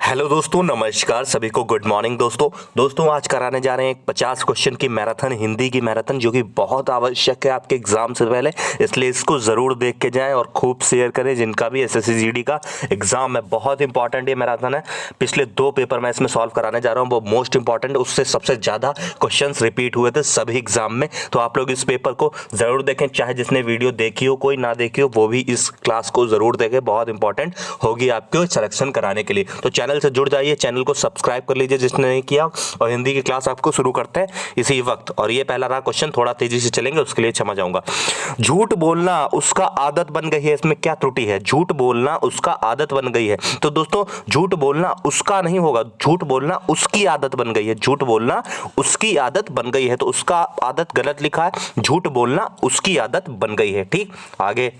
Hello दोस्तों, नमस्कार सभी को, गुड मॉर्निंग दोस्तों आज कराने जा रहे हैं एक 50 क्वेश्चन की मैराथन, हिंदी की मैराथन, जो कि बहुत आवश्यक है आपके एग्जाम से पहले। इसलिए इसको ज़रूर देख के जाएं और खूब शेयर करें। जिनका भी एसएससी जीडी का एग्जाम है, बहुत इंपॉर्टेंट ये मैराथन है। पिछले 2 पेपर मैं इसमें सॉल्व कराने जा रहा हूँ, वो मोस्ट इंपॉर्टेंट, उससे सबसे ज़्यादा क्वेश्चन रिपीट हुए थे सभी एग्जाम में। तो आप लोग इस पेपर को ज़रूर देखें, चाहे जिसने वीडियो देखी हो, कोई ना देखी हो, वो भी इस क्लास को ज़रूर देखें। बहुत इंपॉर्टेंट होगी आपको सिलेक्शन कराने के लिए। तो चैनल से जुड़ जाइए, चैनल को सब्सक्राइब कर लीजिए जिसने नहीं किया, और हिंदी की क्लास आपको शुरू करते हैं इसी वक्त। और ये पहला रहा क्वेश्चन, थोड़ा तेजी से चलेंगे, उसके लिए क्षमा चाहूंगा। झूठ बोलना उसका आदत बन गई है, इसमें क्या त्रुटि है? झूठ बोलना उसका आदत बन गई है। तो दोस्तों झूठ बोलना उसका नहीं होगा, झूठ बोलना उसकी आदत बन गई है। झूठ बोलना उसकी आदत बन गई है, तो उसका आदत गलत लिखा है, झूठ बोलना उसकी आदत बन गई है। ठीक, आगे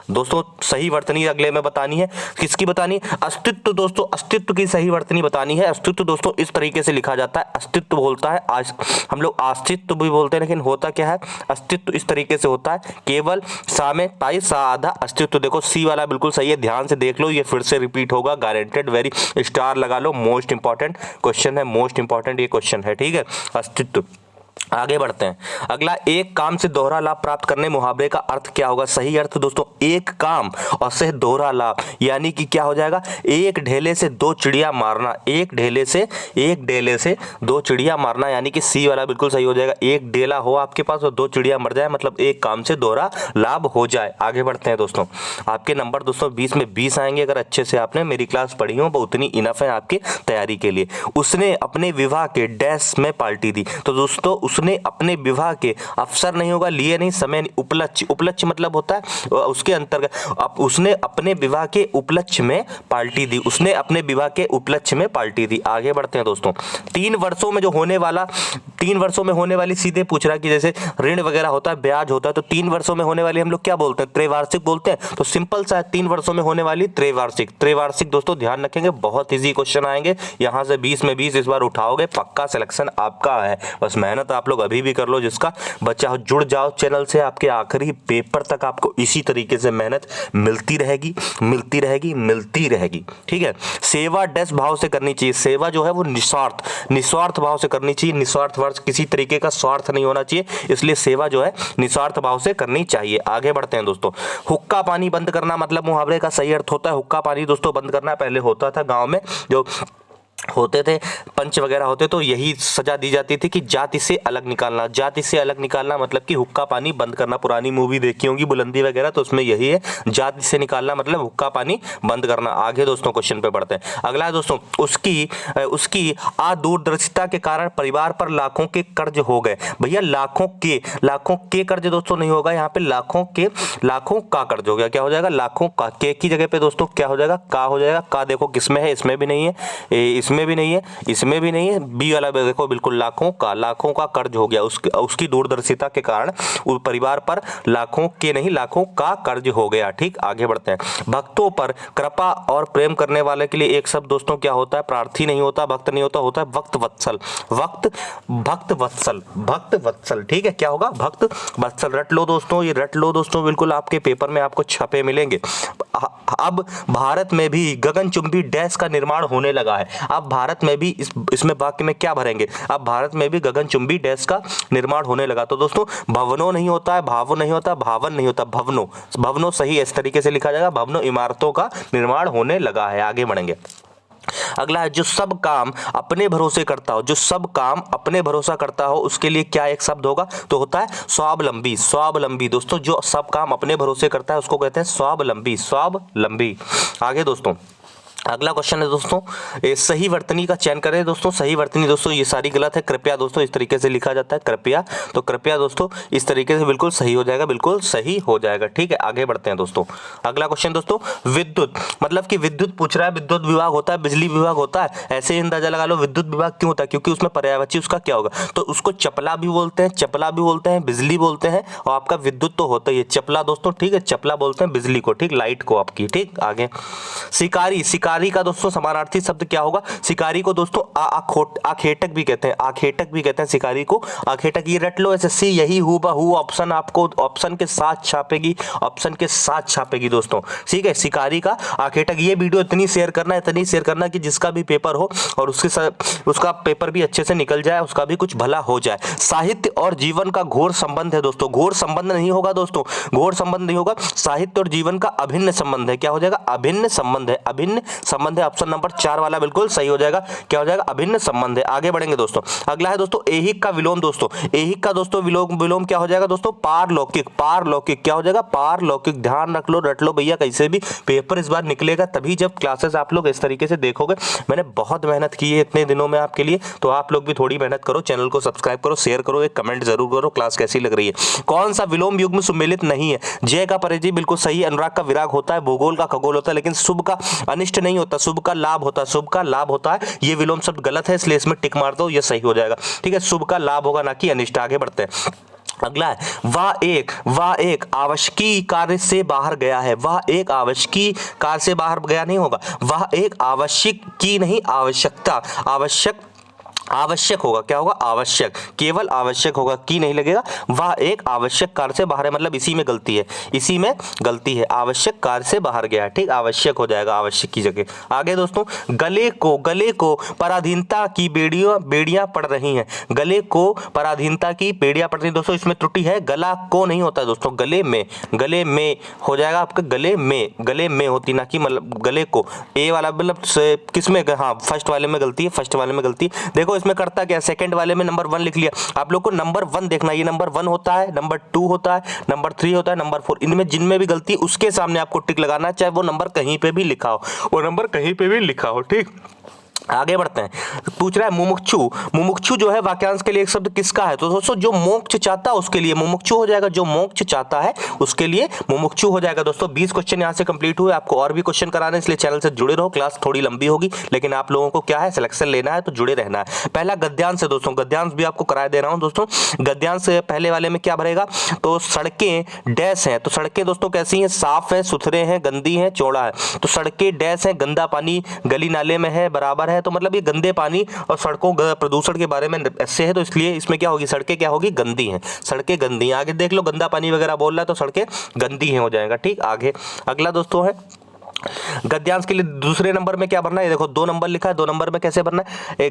दोस्तों सही वर्तनी अगले में बतानी है। किसकी बतानी? अस्तित्व। दोस्तों अस्तित्व की सही वर्तनी बतानी है। अस्तित्व दोस्तों इस तरीके से लिखा जाता है, अस्तित्व बोलता है, आज हम लोग अस्तित्व भी बोलते हैं, लेकिन होता क्या है, अस्तित्व इस तरीके से होता है, केवल सा में ताई सा आधा अस्तित्व। देखो सी वाला बिल्कुल सही है, ध्यान से देख लो, ये फिर से रिपीट होगा गारंटेड, वेरी स्टार लगा लो, मोस्ट इंपॉर्टेंट क्वेश्चन है, मोस्ट इंपॉर्टेंट ये क्वेश्चन है। ठीक है, अस्तित्व। आगे बढ़ते हैं। अगला, एक काम से दोहरा लाभ प्राप्त करने, मुहावरे का अर्थ क्या होगा? सही अर्थ दोस्तों, एक काम और से दोहरा लाभ, यानी कि क्या हो जाएगा, एक ढेले से 2 चिड़िया मारना। एक ढेले से 2 चिड़िया मारना, यानी कि सी वाला बिल्कुल सही हो जाएगा। एक डेला हो आपके पास और 2 चिड़िया मर जाए, मतलब एक काम से दोहरा लाभ हो जाए। आगे बढ़ते हैं दोस्तों। आपके नंबर दोस्तों 20 में 20 आएंगे अगर अच्छे से आपने मेरी क्लास पढ़ी हो, वो उतनी इनफ है आपकी तैयारी के लिए। उसने अपने विवाह के डैश में पार्टी दी। तो दोस्तों उसने अपने विवाह के, अवसर नहीं होगा, लिए नहीं, समय नहीं, उपलक्ष्य। उपलक्ष्य मतलब होता है उसके अंतर्गत, उसने अपने विवाह के उपलक्ष्य में पार्टी दी। उसने अपने विवाह के उपलक्ष्य में पार्टी दी। आगे बढ़ते हैं दोस्तों। 3 वर्षों में जो होने वाला, 3 वर्षों में होने वाली, सीधे पूछ रहा है कि जैसे ऋण वगैरह होता है, ब्याज होता है, तो 3 वर्षों में होने वाली हम लोग क्या बोलते हैं? त्रैवार्षिक बोलते हैं। तो सिंपल सा 3 वर्षों में होने वाली त्रैवार्षिक। त्रैवार्षिक दोस्तों ध्यान रखेंगे, बहुत इजी क्वेश्चन आएंगे, यहां से 20 में 20 इस बार उठाओगे, पक्का सिलेक्शन आपका है। बस मेहनत आप लोग अभी भी कर लो, जिसका बच्चा हो जुड़ जाओ चैनल से, आपके आखिरी पेपर तक आपको इसी तरीके से मेहनत मिलती रहेगी, मिलती रहेगी, मिलती रहेगी। ठीक है, सेवा डैश भाव से करनी चाहिए। सेवा जो है वो निस्वार्थ भाव से करनी चाहिए। निस्वार्थ वर्ष, किसी तरीके का स्वार्थ नहीं होना चाहिए, इसलिए सेवा जो है निस्वार्थ भाव से करनी चाहिए। आगे बढ़ते हैं दोस्तों। हुक्का पानी बंद करना, मतलब मुहावरे का सही अर्थ होता है हुक्का पानी दोस्तों बंद करना। पहले होता था गांव में, जो होते थे पंच वगैरह होते, तो यही सजा दी जाती थी कि जाति से अलग निकालना। जाति से अलग निकालना मतलब कि हुक्का पानी बंद करना। पुरानी मूवी देखी होंगी बुलंदी वगैरह, तो उसमें यही है, जाति से निकालना मतलब हुक्का पानी बंद करना। आगे दोस्तों क्वेश्चन पे बढ़ते हैं। अगला है दोस्तों, उसकी अदूरदर्शिता के कारण परिवार पर लाखों के कर्ज हो गए। भैया लाखों के कर्ज दोस्तों नहीं होगा, यहाँ पे लाखों का कर्ज हो गया। क्या हो जाएगा? लाखों का। के की जगह पे दोस्तों क्या हो जाएगा? का हो जाएगा। का देखो किसमें है, इसमें भी नहीं है, इसमें भी नहीं है, इसमें भी नहीं है, बी वाला देखो बिल्कुल लाखों का कर्ज हो गया। उसकी दूरदर्शिता के कारण उस परिवार पर लाखों के नहीं, लाखों का कर्ज हो गया। ठीक, आगे बढ़ते हैं। भक्तों पर कृपा और प्रेम करने वाले के लिए एक शब्द दोस्तों क्या होता है? प्रार्थी नहीं होता, भक्त नहीं होता, होता है भक्त वत्सल। भक्त वत्सल। ठीक है, क्या होगा? भक्त वत्सल। रट लो दोस्तों, ये रट लो दोस्तों, बिल्कुल आपके पेपर में आपको छपे मिलेंगे। अब भारत में भी गगनचुंबी डैश का निर्माण होने लगा है। अब भारत में भी, इसमें वाक्य में क्या भरेंगे? अब भारत में भी गगनचुंबी डैश का निर्माण होने लगा। तो दोस्तों भवनों नहीं होता है, भावों नहीं होता, भावन नहीं होता, भवनों सही इस तरीके से लिखा जाएगा, भवनों इमारतों का निर्माण होने लगा है। आगे बढ़ेंगे। अगला है, जो सब काम अपने भरोसे करता हो, जो सब काम अपने भरोसा करता हो, उसके लिए क्या एक शब्द होगा? तो होता है स्वावलंबी। स्वावलंबी दोस्तों, जो सब काम अपने भरोसे करता है उसको कहते हैं स्वावलंबी। आगे दोस्तों अगला क्वेश्चन है दोस्तों, सही वर्तनी का चयन करें। दोस्तों सही वर्तनी दोस्तों ये सारी गलत है। कृपया दोस्तों इस तरीके से लिखा जाता है, कृपया, तो कृपया दोस्तों इस तरीके से बिल्कुल सही हो जाएगा, बिल्कुल सही हो जाएगा। ठीक है, आगे बढ़ते हैं दोस्तों। अगला क्वेश्चन दोस्तों, विद्युत, मतलब कि विद्युत पूछ रहा है, विद्युत विभाग होता है, बिजली विभाग होता है, ऐसे ही अंदाजा लगा लो विद्युत विभाग क्यों होता है, क्योंकि उसमें पर्यायवाची उसका क्या होगा? तो उसको चपला भी बोलते हैं, बिजली बोलते हैं, और आपका विद्युत तो होता ही है चपला दोस्तों। ठीक है, चपला बोलते हैं बिजली को, ठीक, लाइट को आपकी। ठीक, आगे शिकारी शिकारी का दोस्तों समानार्थी शब्द क्या होगा? शिकारी को दोस्तों आखेटक भी कहते हैं, आखेटक भी कहते हैं शिकारी को, आखेटक। ये रट लो एसएससी, यही हूबहू ऑप्शन आपको ऑप्शन के साथ छापेगी, ऑप्शन के साथ छापेगी दोस्तों, ठीक है। शिकारी का आखेटक। ये वीडियो इतनी शेयर करना कि जिसका भी पेपर हो और उसका पेपर भी अच्छे से निकल जाए, उसका भी कुछ भला हो जाए। साहित्य और जीवन का घोर संबंध है दोस्तों, घोर संबंध नहीं होगा दोस्तों, घोर संबंध नहीं होगा, साहित्य और जीवन का अभिन्न संबंध है। क्या हो जाएगा? अभिन्न संबंध है, अभिन्न संबंध है। ऑप्शन नंबर 4 वाला बिल्कुल सही हो जाएगा। क्या हो जाएगा? अभिन्न संबंध है। आगे बढ़ेंगे दोस्तों। अगला है दोस्तों ऐहिक का विलोम दोस्तों, ऐहिक का दोस्तों विलोम क्या हो जाएगा दोस्तों? पारलौकिक, पारलौकिक क्या हो जाएगा? पारलौकिक। ध्यान रख लो, रट लो भैया, कैसे भी पेपर इस बार निकलेगा तभी जब क्लासेस आप लोग इस तरीके से देखोगे। मैंने बहुत मेहनत की है इतने दिनों में आपके लिए, तो आप लोग भी थोड़ी मेहनत करो, चैनल को सब्सक्राइब करो, शेयर करो, एक कमेंट जरूर करो क्लास कैसी लग रही है। कौन सा विलोम युग्म सुमेलित नहीं है? जय का परिधि बिल्कुल सही, अनुराग का विराग होता है, भूगोल का खगोल होता है, लेकिन शुभ का अनिष्ट नहीं होता, शुभ का लाभ होता है, शुभ का लाभ होता है। ये विलोम शब्द गलत है, इसलिए इसमें टिक मार दो, ये सही हो जाएगा, ठीक है। शुभ का लाभ होगा ना कि अनिष्ट। आगे बढ़ते हैं। अगला है वह एक आवश्यकी कार्य से बाहर गया है। वह एक आवश्यकी कार्य से बाहर गया नहीं होगा, वह एक आवश्यक की नहीं, आवश्यकता, आवश्यक होगा। क्या होगा? आवश्यक, केवल आवश्यक होगा, की नहीं लगेगा। वह एक आवश्यक कार्य से बाहर है, मतलब इसी में गलती है, इसी में गलती है, आवश्यक कार्य से बाहर गया है, ठीक। आवश्यक हो जाएगा आवश्यक की जगह। आगे दोस्तों, गले को पराधीनता की बेड़ियां पड़ रही हैं। गले को पराधीनता की बेड़ियां पड़ रही हैं दोस्तों, इसमें त्रुटि है, गला को नहीं होता है दोस्तों, गले में हो जाएगा आपका, गले में होती, ना कि मतलब गले को। ए वाला मतलब किसमें? हाँ, फर्स्ट वाले में गलती है, फर्स्ट वाले में गलती। देखो इसमें करता क्या, सेकंड वाले में नंबर 1 लिख लिया। आप लोग को नंबर 1 देखना, ये नंबर 1 होता है, नंबर 2 होता है, नंबर 3 होता है, नंबर 4, इनमें जिनमें भी गलती उसके सामने आपको टिक लगाना, चाहे वो नंबर कहीं पे भी लिखा हो, वो नंबर कहीं पे भी लिखा हो, ठीक। आगे बढ़ते हैं। पूछ रहा है मुमुक्षु जो है वाक्यांश के लिए एक शब्द किसका है? तो दोस्तों जो मोक्ष चाहता है उसके लिए मुमुक्षु हो जाएगा, जो मोक्ष चाहता है उसके लिए मुमुक्षु हो जाएगा दोस्तों। 20 क्वेश्चन यहाँ से कंप्लीट हुए। आपको और भी क्वेश्चन कराने, इसलिए चैनल से जुड़े रहो। क्लास थोड़ी लंबी होगी, लेकिन आप लोगों को क्या है, सिलेक्शन लेना है, तो जुड़े रहना है। पहला गद्यांश है दोस्तों, गद्यांश भी आपको कराए दे रहा हूँ दोस्तों। गद्यांश पहले वाले में क्या भरेगा? तो सड़कें डैश हैं, तो सड़कें दोस्तों कैसी हैं? साफ है, सुथरे हैं, गंदी है, चौड़ा है। तो सड़कें डैश है, गंदा पानी गली नाले में है, बराबर है, तो मतलब ये गंदे पानी और सड़कों प्रदूषण के बारे में ऐसे है, तो इसलिए इसमें क्या होगी? सड़कें क्या होगी? गंदी हैं, सड़कें गंदी हैं। आगे देख लो, गंदा पानी वगैरह बोल रहा है तो सड़कें गंदी हैं हो जाएगा, ठीक। आगे अगला दोस्तों है गद्यांश के लिए दूसरे नंबर में क्या भरना है? देखो 2 नंबर लिखा है, 2 नंबर में कैसे भरना है?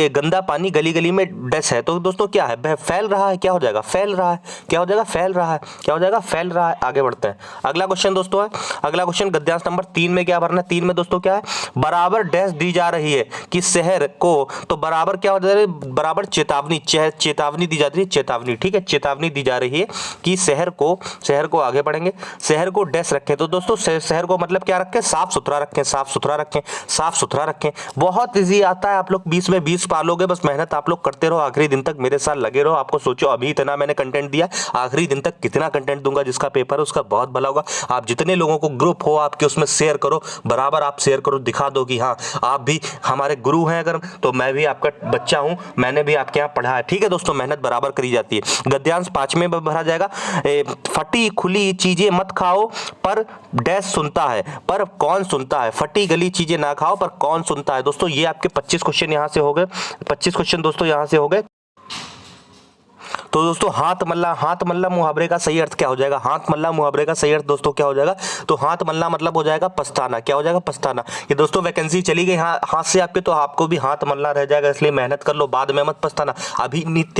गंदा पानी गली गली में डैश है, तो दोस्तों क्या है? फैल रहा है। क्या हो जाएगा? फैल रहा है। क्या हो जाएगा? फैल रहा है। क्या हो जाएगा? फैल रहा है। आगे बढ़ते हैं। अगला क्वेश्चन दोस्तों है, अगला क्वेश्चन गद्यांश नंबर 3 में क्या भरना है? 3 में दोस्तों क्या है? बराबर डैश दी जा रही है कि शहर को, तो बराबर क्या हो जाएगा? बराबर चेतावनी दी जाती है, चेतावनी, ठीक है, चेतावनी दी जा रही है कि शहर को आगे बढ़ेंगे, शहर को डैश रखें। तो दोस्तों शहर को मतलब क्या साफ सुथरा रखें, साफ सुथरा रखें, साफ सुथरा रखें। बहुत इजी आता है, आप लोग 20 में 20 पालोगे, बस मेहनत आप लोग करते रहो, आखिरी दिन तक मेरे साथ लगे रहो। आपको सोचो अभी इतना मैंने कंटेंट दिया, आखिरी दिन तक कितना कंटेंट दूंगा, जिसका पेपर है उसका बहुत भला होगा। आप जितने लोगों को ग्रुप हो आपके उसमें शेयर करो, बराबर आप शेयर करो, दिखा दो कि हाँ आप भी हमारे गुरु हैं, अगर तो मैं भी आपका बच्चा हूं, मैंने भी आपके यहाँ पढ़ा है, ठीक है दोस्तों। मेहनत बराबर करी जाती है। गद्यांश 5वें में भरा जाएगा, फटी खुली चीजें मत खाओ पर डैश सुनता है, पर कौन सुनता है? फटी गली चीजें ना खाओ पर कौन सुनता है? दोस्तों ये आपके 25 क्वेश्चन यहां से हो गए, 25 क्वेश्चन दोस्तों यहां से हो गए। तो दोस्तों हाथ मल्ला मुहावरे का सही अर्थ क्या हो जाएगा? हाथ मल्ला मुहावरे का सही अर्थ दोस्तों क्या हो जाएगा? तो हाथ मल्ला मतलब हो जाएगा पछताना। क्या हो जाएगा? पछताना। ये दोस्तों वैकेंसी चली गई हाथ से आपके, तो आपको भी हाथ मल्ला रह जाएगा, इसलिए मेहनत कर लो, बाद में मत पछताना। अभी नींद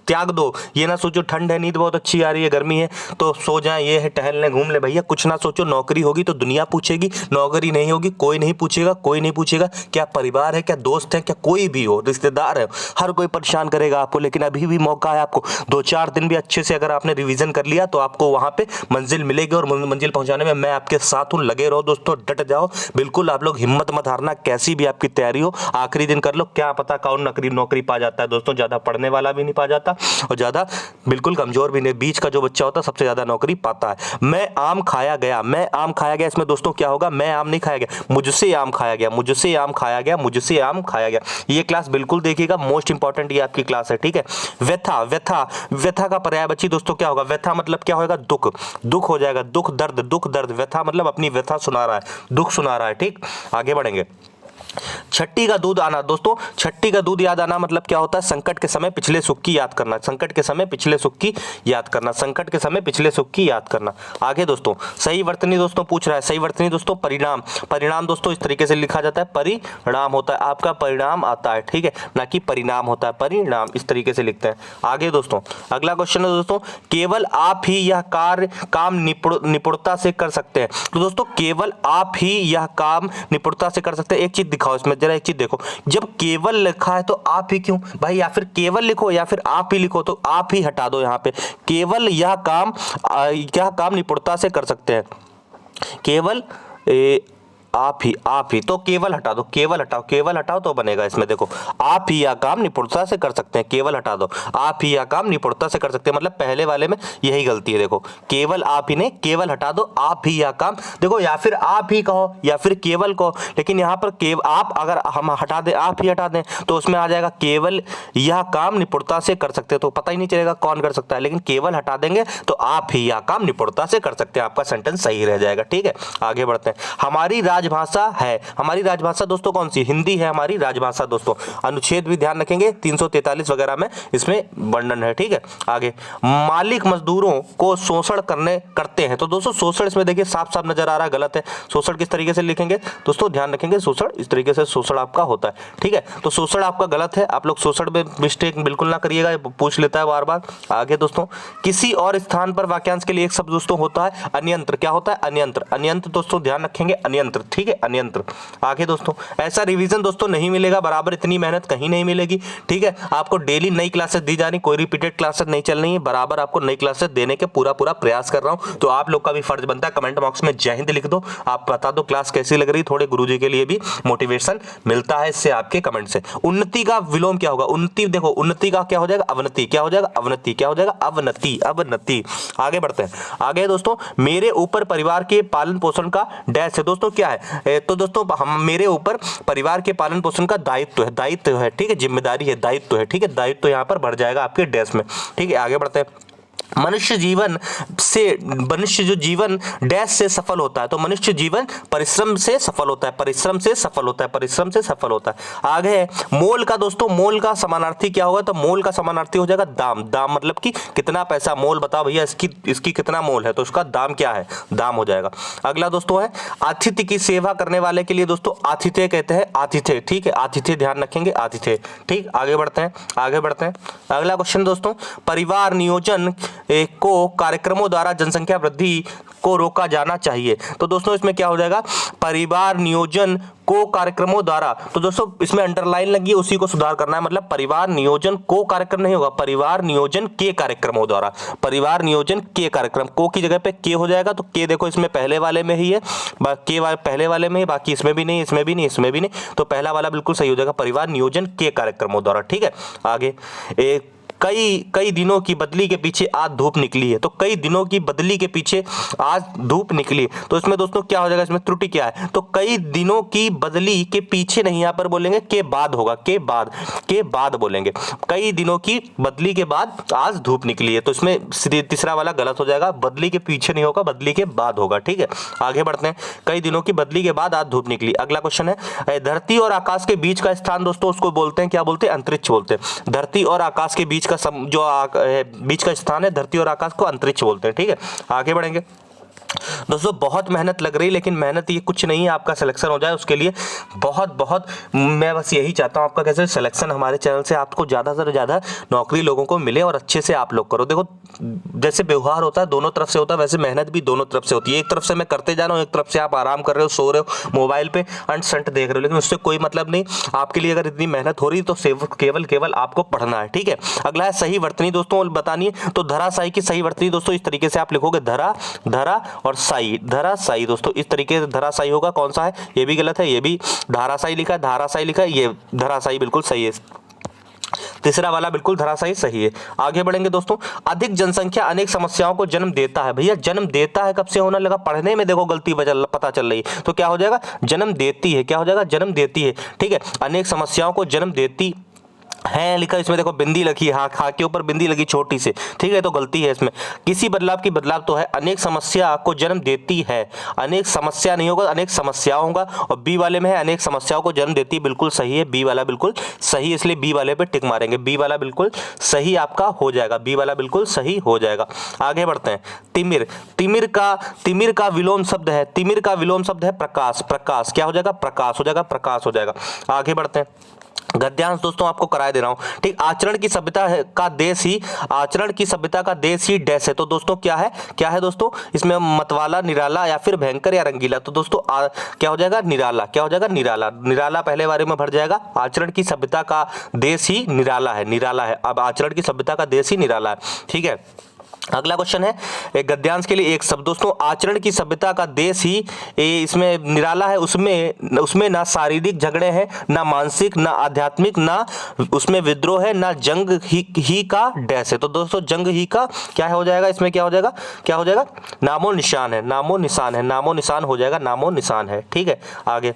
त्याग दो, ये ना सोचो ठंड है, नींद बहुत अच्छी आ रही है, गर्मी है तो सो जाए, ये है टहलने घूम ले, भैया कुछ ना सोचो। नौकरी होगी तो दुनिया पूछेगी, नौकरी नहीं होगी कोई नहीं पूछेगा, कोई नहीं पूछेगा। क्या परिवार है, क्या दोस्त है, क्या कोई भी हो, रिश्तेदार है, हर कोई परेशान करेगा आपको, लेकिन अभी भी मौका है आपको। 2-4 दिन भी अच्छे से अगर आपने रिवीजन कर लिया तो आपको वहां पे मंजिल मिलेगी, और मंजिल पहुंचाने में मैं आपके साथ हूं। लगे रहो दोस्तों, डट जाओ, बिल्कुल आप लोग हिम्मत मत हारना, कैसी भी आपकी तैयारी हो, आखिरी दिन कर लो, क्या पता कौन नौकरी पा जाता है दोस्तों। ज्यादा पढ़ने वाला भी नहीं पा जाता, और ज़्यादा बिल्कुल कमज़ोर भी नहीं, बीच का जो बच्चा होता है सबसे ज़्यादा नौकरी पाता है। मैं आम खाया गया, मैं आम खाया गया, इसमें दोस्तों क्या होगा, मैं आम नहीं खाया गया, मुझसे आम खाया गया, मुझसे आम खाया गया, मुझसे आम खाया गया। ये क्लास बिल्कुल देखिएगा, मोस्ट इंपॉर्टेंट ये आपकी क्लास है, ठीक है। व्यथा, व्यथा, व्यथा का पर्यायवाची दोस्तों क्या होगा, व्यथा मतलब क्या होगा, दुख, दुख हो जाएगा, दुख दर्द, दुख दर्द, व्यथा मतलब अपनी व्यथा सुना रहा है, दुख सुना रहा है, ठीक। आगे बढ़ेंगे। छठी का दूध आना, दोस्तों छठी का दूध याद आना मतलब क्या होता है, संकट के समय पिछले सुख की याद करना, संकट के समय पिछले सुख की याद करना, संकट के समय पिछले सुख की याद करना। आगे दोस्तों सही वर्तनी दोस्तों पूछ रहा है, सही वर्तनी दोस्तों परिणाम, परिणाम दोस्तों इस तरीके से लिखा जाता है, परिणाम होता है, आपका परिणाम आता है, ठीक है, ना कि परिणाम होता है, परिणाम इस तरीके से लिखते हैं। आगे दोस्तों अगला क्वेश्चन है दोस्तों, केवल आप ही यह कार्य काम निपुणता से कर सकते हैं। तो दोस्तों केवल आप ही यह काम निपुणता से कर सकते हैं। एक चीज दिखाओ इसमें, जरा एक चीज देखो, जब केवल लिखा है तो आप ही क्यों भाई, या फिर केवल लिखो या फिर आप ही लिखो, तो आप ही हटा दो यहाँ पे, केवल यह काम निपुणता से कर सकते हैं, केवल आप ही, तो केवल हटा दो, केवल हटाओ, केवल हटाओ तो बनेगा इसमें, देखो आप ही यह काम निपुणता से कर सकते हैं, केवल हटा दो, आप ही यह काम निपुणता से कर सकते हैं, मतलब पहले वाले में यही गलती है, देखो केवल आप ही ने, केवल हटा दो, आप ही यह काम, देखो या फिर आप ही कहो या फिर केवल कहो, लेकिन यहाँ पर आप अगर हम हटा दें, आप ही हटा दें तो उसमें आ जाएगा केवल यह काम निपुणता से कर सकते हैं, तो पता ही नहीं चलेगा कौन कर सकता है, लेकिन केवल हटा देंगे तो आप ही यह काम निपुणता से कर सकते हैं, आपका सेंटेंस सही रह जाएगा, ठीक है। आगे बढ़ते हैं। हमारी राजभाषा है, हमारी राजभाषा दोस्तों कौन सी, हिंदी है हमारी राजभाषा दोस्तों, अनुच्छेद भी ध्यान रखेंगे 343 वगैरह में इसमें वर्णन है, ठीक है। आगे मालिक मजदूरों को शोषण करते हैं, तो दोस्तों शोषण इसमें देखिए साफ साफ नजर आ रहा है, गलत है, शोषण किस तरीके से लिखेंगे दोस्तों, ध्यान रखेंगे, शोषण इस तरीके से शोषण आपका होता है, ठीक है, तो शोषण आपका गलत है, आप लोग शोषण में मिस्टेक बिल्कुल ना करिएगा, पूछ लेता है बार बार। आगे दोस्तों किसी और स्थान पर वाक्यांश के लिए एक शब्द दोस्तों होता है अन्यंत्र, क्या होता है अन्यंत्र, अन्यंत्र दोस्तों ध्यान रखेंगे, अन्यंत्र, ठीक है, अन्यंत्र। आगे दोस्तों ऐसा रिवीजन दोस्तों नहीं मिलेगा, बराबर इतनी मेहनत कहीं नहीं मिलेगी, ठीक है, आपको डेली नई क्लासेस दी जा रही, कोई रिपीटेड क्लासेस नहीं चल रही है, बराबर आपको नई क्लासेस देने के पूरा प्रयास कर रहा हूं, तो आप लोग का भी फर्ज बनता है कमेंट बॉक्स में जय हिंद लिख दो, आप बता दो क्लास कैसी लग रही, थोड़े गुरुजी के लिए भी मोटिवेशन मिलता है इससे, आपके कमेंट से। उन्नति का विलोम क्या होगा, उन्नति, देखो उन्नति का क्या हो जाएगा, अवनति, क्या हो जाएगा, अवनति, क्या हो जाएगा, अवनति, अवनति। आगे बढ़ते हैं। आगे दोस्तों मेरे ऊपर परिवार के पालन पोषण का डैश है, दोस्तों क्या है, तो दोस्तों हम मेरे ऊपर परिवार के पालन पोषण का दायित्व है, दायित्व है, ठीक है, जिम्मेदारी है, दायित्व है, ठीक है, दायित्व यहाँ पर बढ़ जाएगा आपके डैश में, ठीक है। आगे बढ़ते हैं। मनुष्य जो जीवन डैश से सफल होता है, तो मनुष्य जीवन परिश्रम से सफल होता है, परिश्रम से सफल होता है, परिश्रम से सफल होता है। आगे है मोल का, दोस्तों मोल का समानार्थी क्या होगा, तो मोल का समानार्थी हो जाएगा दाम, दाम मतलब कि कितना पैसा, मोल बताओ भैया इसकी कितना मोल है, तो उसका दाम क्या है, दाम हो जाएगा। अगला दोस्तों है आतिथ्य की सेवा करने वाले के लिए दोस्तों आतिथ्य कहते हैं, आतिथ्य, ठीक है, आतिथ्य ध्यान रखेंगे, आतिथ्य, ठीक। आगे बढ़ते हैं, आगे बढ़ते हैं। अगला क्वेश्चन दोस्तों, परिवार नियोजन को कार्यक्रमों द्वारा जनसंख्या वृद्धि को रोका जाना चाहिए, तो दोस्तों इसमें क्या हो जाएगा, परिवार नियोजन को कार्यक्रमों द्वारा, तो दोस्तों इसमें अंडरलाइन लगी है, उसी को सुधार करना है, मतलब परिवार नियोजन को कार्यक्रम नहीं होगा, परिवार नियोजन के कार्यक्रमों द्वारा, परिवार नियोजन के कार्यक्रम, को की जगह पे के हो जाएगा, तो के देखो इसमें पहले वाले में ही है, के पहले वाले में ही, बाकी इसमें भी नहीं, इसमें भी नहीं, इसमें भी नहीं, तो पहला वाला बिल्कुल सही हो जाएगा, परिवार नियोजन के कार्यक्रमों द्वारा, ठीक है। आगे कई दिनों की बदली के पीछे आज धूप निकली है, तो कई दिनों की बदली के पीछे आज धूप निकली, तो इसमें दोस्तों क्या हो जाएगा, इसमें त्रुटि क्या है, तो कई दिनों की बदली के पीछे नहीं, यहाँ पर बोलेंगे के बाद होगा, के बाद बोलेंगे, कई दिनों की बदली के बाद आज धूप निकली है, तो इसमें तीसरा वाला गलत हो जाएगा, बदली के पीछे नहीं होगा, बदली के बाद होगा, ठीक है। आगे बढ़ते हैं। कई दिनों की बदली के बाद आज धूप निकली। अगला क्वेश्चन है धरती और आकाश के बीच का स्थान, दोस्तों उसको बोलते हैं, क्या बोलते हैं, अंतरिक्ष बोलते हैं। धरती और आकाश के बीच का बीच का स्थान है, धरती और आकाश को अंतरिक्ष बोलते हैं, ठीक है। आगे बढ़ेंगे। दोस्तों बहुत मेहनत लग रही है, लेकिन मेहनत ये कुछ नहीं है, आपका सिलेक्शन हो जाए उसके लिए बहुत मैं बस यही चाहता हूँ आपका कैसे सिलेक्शन हमारे चैनल से आपको ज़्यादा से ज़्यादा नौकरी लोगों को मिले और अच्छे से आप लोग करो। देखो जैसे व्यवहार होता है दोनों तरफ से होता है, वैसे मेहनत भी दोनों तरफ से होती है। एक तरफ से मैं करते जा रहा हूँ, एक तरफ से आप आराम कर रहे हो, सो रहे हो मोबाइल पे अंट संट देख रहे हो, लेकिन उससे कोई मतलब नहीं। आपके लिए अगर इतनी मेहनत हो रही है तो केवल आपको पढ़ना है, ठीक है। अगला है सही वर्तनी, दोस्तों बतानी है, तो धराशायी की सही वर्तनी दोस्तों इस तरीके से आप लिखोगे, धरा और साई, धराशायी दोस्तों इस तरीके से धराशायी होगा। कौन सा है, ये भी गलत है, ये भी धाराशायी लिखा है, धाराशायी लिखा है, ये धराशायी बिल्कुल सही है। तीसरा वाला बिल्कुल धराशायी सही है। आगे बढ़ेंगे दोस्तों, अधिक जनसंख्या अनेक समस्याओं को जन्म देता है। भैया जन्म देता है कब से होने लगा, पढ़ने में देखो गलती पता चल रही है, तो क्या हो जाएगा जन्म देती है, क्या हो जाएगा जन्म देती है, ठीक है। अनेक समस्याओं को जन्म देती है लिखा, इसमें देखो बिंदी लगी, हा हा के ऊपर बिंदी लगी छोटी से, ठीक है, तो गलती है इसमें। किसी बदलाव की बदलाव तो है, अनेक समस्या को जन्म देती है, अनेक समस्या नहीं होगा, अनेक समस्याओं होगा, और बी वाले में है अनेक समस्याओं को जन्म देती है, बिल्कुल सही है, बी वाला बिल्कुल सही, इसलिए बी वाले पे टिक मारेंगे, बी वाला बिल्कुल सही आपका हो जाएगा, बी वाला बिल्कुल सही हो जाएगा। आगे बढ़ते हैं, तिमिर, तिमिर का विलोम शब्द है, तिमिर का विलोम शब्द है प्रकाश, प्रकाश क्या हो जाएगा, प्रकाश हो जाएगा, प्रकाश हो जाएगा। आगे बढ़ते हैं, गद्यांश दोस्तों आपको कराए दे रहा हूं, ठीक। आचरण की सभ्यता का देश ही, आचरण की सभ्यता का देश ही डैश है, तो दोस्तों क्या है दोस्तों, इसमें मतवाला, निराला या फिर भयंकर या रंगीला, तो दोस्तों क्या हो जाएगा निराला, क्या हो जाएगा निराला, निराला पहले बारे में भर जाएगा। आचरण की सभ्यता का देश ही निराला है, निराला है, अब आचरण की सभ्यता का देश ही निराला है, ठीक है। अगला क्वेश्चन है, एक गद्यांश के लिए एक शब्द दोस्तों, आचरण की सभ्यता का देश ही, इसमें निराला है, उसमें ना शारीरिक झगड़े हैं, ना मानसिक, ना आध्यात्मिक, ना उसमें विद्रोह है, ना जंग ही का डैश है, तो दोस्तों जंग ही का क्या हो जाएगा, इसमें क्या हो जाएगा नामो निशान है, नामो निशान है, नामो निशान हो जाएगा, नामो निशान है, ठीक है। आगे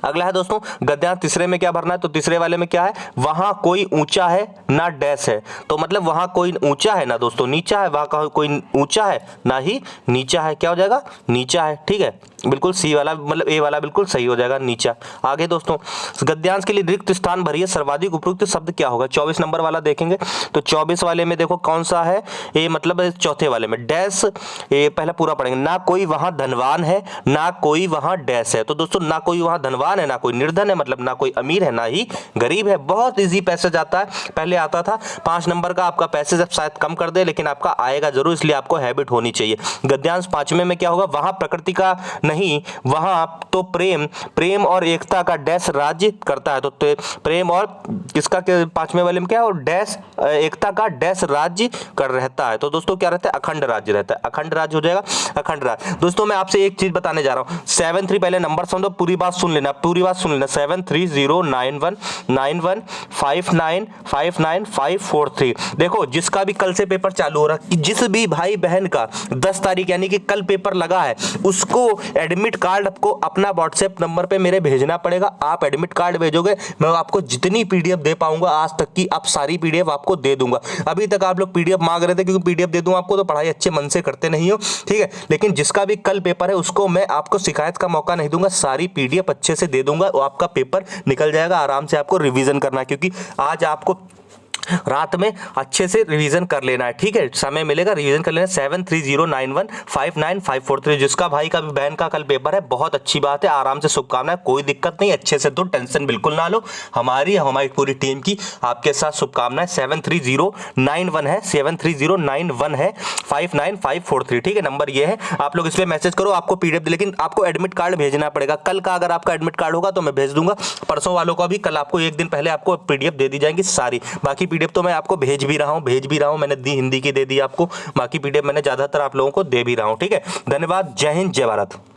अगला है दोस्तों, गद्यांश तीसरे में क्या भरना है, तो तीसरे वाले में क्या है, वहां कोई ऊंचा है ना डैश है, तो मतलब वहां कोई ऊंचा है ना दोस्तों नीचा है, वहां कोई ऊंचा है ना ही नीचा है, क्या हो जाएगा नीचा है, ठीक है, बिल्कुल सी वाला मतलब ए वाला बिल्कुल सही हो जाएगा, नीचा। आगे दोस्तों, गद्यांश के लिए रिक्त स्थान भरिए, सर्वाधिक उपयुक्त शब्द क्या होगा, 24 नंबर वाला देखेंगे, तो 24 वाले में देखो कौन सा है, ये मतलब चौथे वाले में डैश, ये पहले पूरा पढ़ेंगे, ना कोई वहां धनवान है, ना कोई वहां डैश है, तो दोस्तों ना कोई वहां धनवान है, ना कोई निर्धन है, मतलब ना कोई अमीर है ना ही गरीब है। बहुत इजी पैसेज आता है, पहले आता था 5 नंबर का आपका पैसेज, अब शायद कम कर दे, लेकिन आपका आएगा जरूर, इसलिए आपको हैबिट होनी चाहिए। गद्यांश 5वें में क्या होगा, वहां प्रकृति का नहीं, वहां तो प्रेम और एकता का डैश राज्य करता है, तो प्रेम और किसका 5वें वाले में क्या है, और डैश एकता का डैश राज्य कर रहता है, तो दोस्तों क्या रहता है, अखंड राज्य रहता है, अखंड राज्य हो जाएगा, अखंड राज्य। दोस्तों मैं आपसे एक चीज बताने जा रहा हूं, 7-3 पहले नंबर समझो, पूरी बात सुन लेना, पूरी बात सुन लेना, 73091915954543। देखो जिसका भी कल से पेपर चालू हो रहा है, जिस भी भाई बहन का 10 तारीख यानी कि कल पेपर लगा है, उसको एडमिट कार्ड आपको अपना व्हाट्सएप नंबर पे मेरे भेजना पड़ेगा। आप एडमिट कार्ड भेजोगे, मैं आपको जितनी पीडीएफ दे पाऊंगा आज तक की, आप सारी पीडीएफ आपको दे दूंगा। अभी तक आप लोग पीडीएफ मांग रहे थे क्योंकि पीडीएफ दे दूं आपको, तो पढ़ाई अच्छे मन से करते नहीं हो, ठीक है, लेकिन जिसका भी कल पेपर है उसको मैं आपको शिकायत का मौका नहीं दूंगा, सारी पीडीएफ अच्छे से दे दूंगा, आपका पेपर निकल जाएगा, आराम से आपको रिवीजन करना है, क्योंकि आज आपको रात में अच्छे से रिवीजन कर लेना है, ठीक है, समय मिलेगा रिवीजन कर लेना। 7309159543, जिसका भाई का भी बहन का कल पेपर है, बहुत अच्छी बात है, आराम से शुभकामनाएं, कोई दिक्कत नहीं, अच्छे से दो, टेंशन बिल्कुल ना लो, हमारी पूरी टीम की आपके साथ शुभकामनाएं। 73091 है, 73091 है 59543, ठीक है, नंबर ये है, आप लोग इस पे मैसेज करो, आपको पीडीएफ, लेकिन आपको एडमिट कार्ड भेजना पड़ेगा कल का, अगर आपका एडमिट कार्ड होगा तो मैं भेज दूंगा, परसों वालों का भी कल आपको एक दिन पहले आपको पीडीएफ दे दी जाएंगी सारी, बाकी पीडीएफ तो मैं आपको भेज भी रहा हूं, मैंने दी हिंदी की दे दी आपको, बाकी पीडीएफ मैंने ज्यादातर आप लोगों को दे भी रहा हूं, ठीक है। धन्यवाद, जय हिंद, जय भारत।